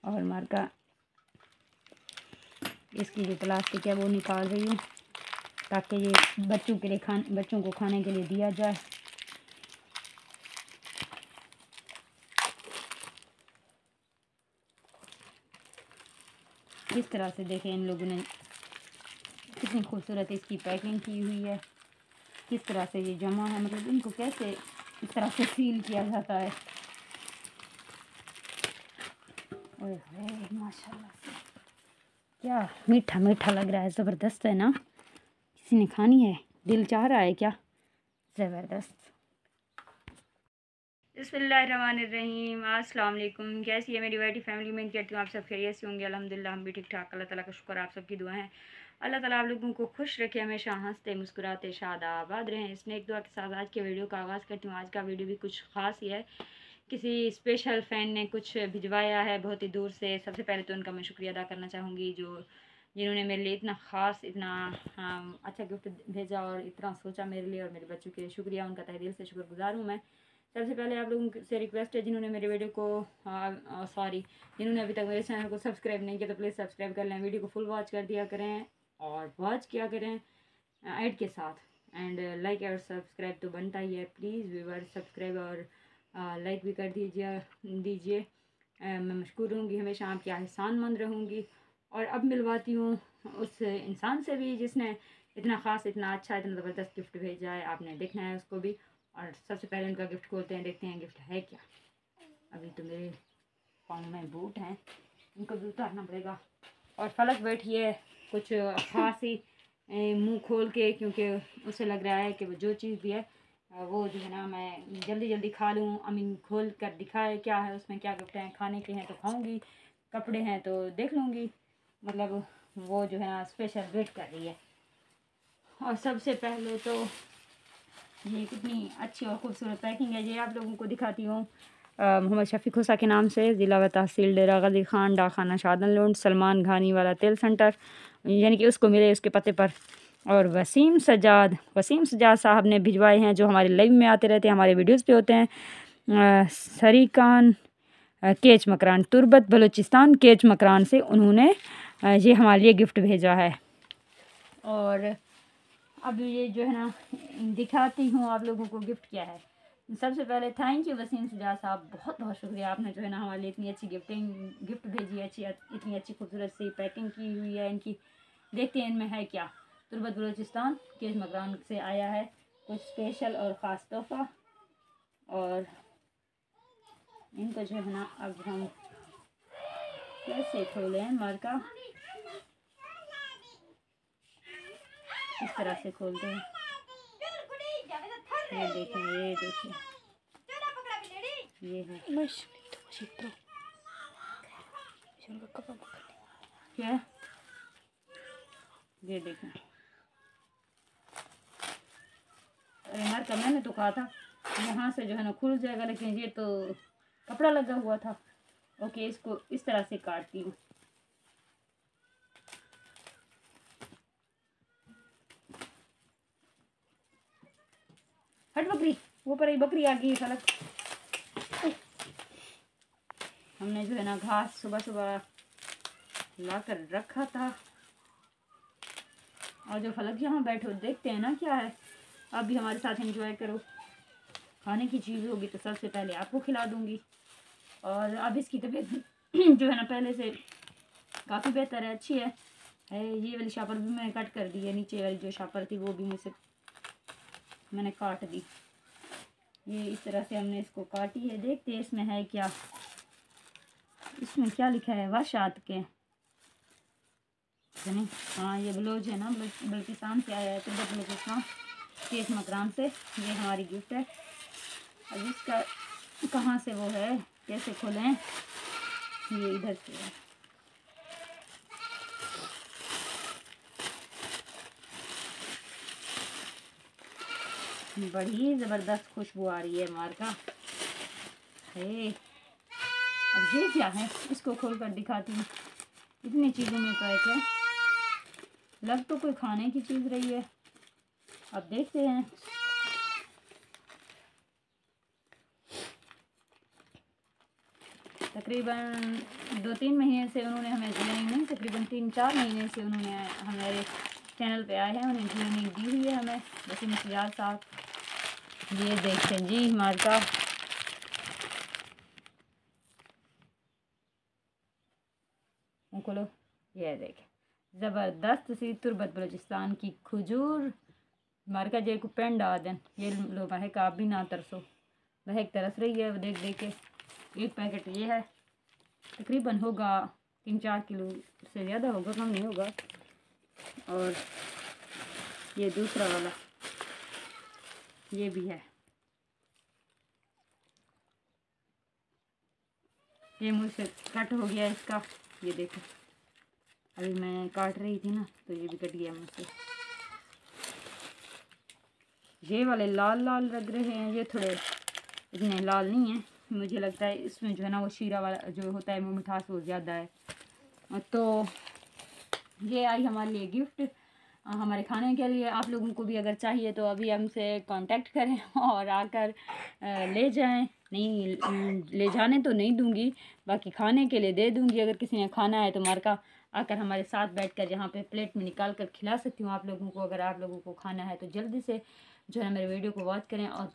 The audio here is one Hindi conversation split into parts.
और मार्का इसकी जो प्लास्टिक है वो निकाल रही हूँ ताकि ये बच्चों को खाने के लिए दिया जाए। इस तरह से देखें इन लोगों ने कितनी खूबसूरत इसकी पैकिंग की हुई है, किस तरह से ये जमा है, मतलब इनको कैसे इस तरह से सील किया जाता है। ओए माशाल्लाह से क्या मीठा मीठा लग रहा है, ज़बरदस्त है ना। किसी ने खानी है, दिल चाह रहा है क्या, ज़बरदस्त। बिस्मिल्लाहिर्रहमानिर्रहीम, अस्सलाम वालेकुम। कैसी है मेरी वाइटी फैमिली? में कहती हूँ आप सब खैरियत से होंगे। अल्हम्दुलिल्लाह हम भी ठीक ठाक, अल्लाह ताला का शुक्र, आप सबकी दुआ है। अल्लाह ताला आप लोगों को खुश रखे, हमेशा हंसते मुस्कुराते शाद आबाद रहें। इसने एक दुआ के साथ आज के वीडियो का आगाज़ करती हूँ। आज का वीडियो भी कुछ ख़ास ही है, किसी स्पेशल फ़ैन ने कुछ भिजवाया है बहुत ही दूर से। सबसे पहले तो उनका मैं शुक्रिया अदा करना चाहूँगी जिन्होंने मेरे लिए इतना ख़ास, इतना अच्छा गिफ्ट भेजा और इतना सोचा मेरे लिए और मेरे बच्चों के लिए। शुक्रिया, उनका तहे दिल से शुक्रगुजार हूँ मैं। सबसे पहले आप लोगों से रिक्वेस्ट है, जिन्होंने मेरे वीडियो को जिन्होंने अभी तक मेरे चैनल को सब्सक्राइब नहीं किया तो प्लीज़ सब्सक्राइब कर लें। वीडियो को फुल वॉच कर दिया करें और वॉच किया करें ऐड के साथ, एंड लाइक और सब्सक्राइब तो बनता ही है। प्लीज़ व्यूअर सब्सक्राइब और लाइक भी कर दीजिए। मैं मशकूर रहूँगी, हमेशा आपकी एहसानमंद रहूँगी। और अब मिलवाती हूँ उस इंसान से भी जिसने इतना ख़ास, इतना अच्छा, इतना ज़बरदस्त गिफ्ट भेजा है। आपने देखना है उसको भी। और सबसे पहले उनका गिफ्ट खोलते हैं, देखते हैं गिफ्ट है क्या। अभी तो मेरे पाँव में बूट हैं, इनको भी उतारना पड़ेगा। और फलक बैठी है कुछ ख़ास ही मुंह खोल के, क्योंकि उसे लग रहा है कि वो जो चीज़ भी है वो जो है ना मैं जल्दी जल्दी खा लूँ। अमीन खोल कर दिखाए क्या है उसमें, क्या गिफ्ट हैं। खाने के हैं तो खाऊंगी, कपड़े हैं तो देख लूँगी, मतलब वो जो है ना स्पेशल वेट कर रही है। और सबसे पहले तो ये कितनी अच्छी और ख़ूबसूरत पैकिंग है, ये आप लोगों को दिखाती हूँ। मोहम्मद शफ़ीक हुसा के नाम से, ज़िला व तहसील डेरा गज़ी ख़ान, डाकखाना शादन लोड, सलमान घानी वाला तेल सेंटर, यानी कि उसको मिले उसके पते पर। और वसीम सजाद साहब ने भिजवाए हैं, जो हमारे लाइव में आते रहते हैं, हमारे वीडियोज़ पे होते हैं। सरीकान केच मकरान, तुर्बत बलूचिस्तान केच मकरान से उन्होंने ये हमारे लिए गिफ्ट भेजा है। और अब ये जो है ना दिखाती हूँ आप लोगों को गिफ्ट क्या है। सबसे पहले थैंक यू वसीम सजाद साहब, बहुत बहुत शुक्रिया। आपने जो है ना हमारे लिए इतनी अच्छी गिफ्ट भेजी है, इतनी अच्छी खूबसूरत सी पैकिंग की हुई है इनकी। देखते हैं इनमें है क्या। तुर्बत बलूचिस्तान केच मकरान से आया है कुछ स्पेशल और ख़ास तोहफ़ा। और इनको जो है ना अब हम कैसे खोलें, मार्का इस तरह से खोलते हैं। ये देखें, ये है क्या, ये देखें। अरे मार्का मैंने तो कहा था यहाँ से जो है ना खुल जाएगा, लेकिन ये तो कपड़ा लगा हुआ था। ओके, इसको इस तरह से काटती हूँ। हट बकरी, वो पर बकरी आ गई फलक। हमने जो है ना घास सुबह सुबह ला कर रखा था, और जो फलक यहाँ बैठो देखते हैं ना क्या है। आप भी हमारे साथ एंजॉय करो, खाने की चीज़ होगी तो सबसे पहले आपको खिला दूँगी। और अब इसकी तबीयत जो है ना पहले से काफ़ी बेहतर है, अच्छी है। ये वाली शापर भी मैंने कट कर दी है, नीचे वाली जो शापर थी वो भी मुझसे मैंने काट दी। ये इस तरह से हमने इसको काटी है। देखते हैं इसमें है क्या। इसमें क्या लिखा है, वाशात के हाँ ये ब्लाउज है ना, बल्किस्तान से आया है, तो बल्किस्तान केच मकरान से ये हमारी गिफ्ट है। अब इसका कहाँ से वो है, कैसे खोलें, ये इधर से है। बड़ी ज़बरदस्त खुशबू आ रही है मार्का। है अब ये क्या है, इसको खोल कर दिखाती हूँ। इतनी चीज़ों में पैक है, लग तो कोई खाने की चीज़ रही है। अब देखते हैं। तकरीबन 2-3 महीने से उन्होंने हमें ट्रेनिंग नहीं, तकरीबन 3-4 महीने से उन्होंने हमारे चैनल पे आए हैं, उन्हें ट्रेनिंग दी हुई है हमें वसीम सियार साहब। ये देखते हैं जी मार्का, खोलो, ये देखें ज़बरदस्त सी तुर्बत बलूचिस्तान की खजूर मार्का जे को पेंड आ दें। ये लो महक, आप भी ना तरसो, महक तरस रही है देख देख के। एक पैकेट ये है, तकरीबन होगा 3-4 किलो से ज़्यादा होगा, कम नहीं होगा। और ये दूसरा वाला ये भी है, ये मुझसे कट हो गया इसका, ये देखो अभी मैं काट रही थी ना तो ये भी कट गया मुझसे। ये वाले लाल लाल लग रहे हैं, ये थोड़े इतने लाल नहीं हैं, मुझे लगता है इसमें जो है ना वो शीरा वाला जो होता है वो मिठास वो ज़्यादा है। तो ये आई हमारे लिए गिफ्ट हमारे खाने के लिए। आप लोगों को भी अगर चाहिए तो अभी हमसे कांटेक्ट करें और आकर ले जाएं। नहीं ले जाने तो नहीं दूंगी, बाकी खाने के लिए दे दूंगी। अगर किसी ने खाना है तो मार्का आकर हमारे साथ बैठकर यहाँ पे प्लेट में निकाल कर खिला सकती हूँ आप लोगों को। अगर आप लोगों को खाना है तो जल्दी से जो है मेरे वीडियो को वॉच करें और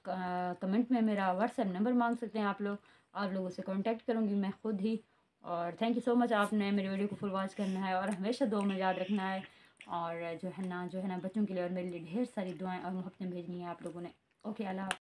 कमेंट में मेरा व्हाट्सएप नंबर मांग सकते हैं आप लोग। आप लोगों से कांटेक्ट करूँगी मैं ख़ुद ही। और थैंक यू सो मच, आपने मेरे वीडियो को फुल वॉच करना है और हमेशा दुआ में याद रखना है। और जो है ना बच्चों के लिए और मेरे लिए ढेर सारी दुआएं और मोहब्बतें भेजनी है आप लोगों ने। ओके, अल्लाह।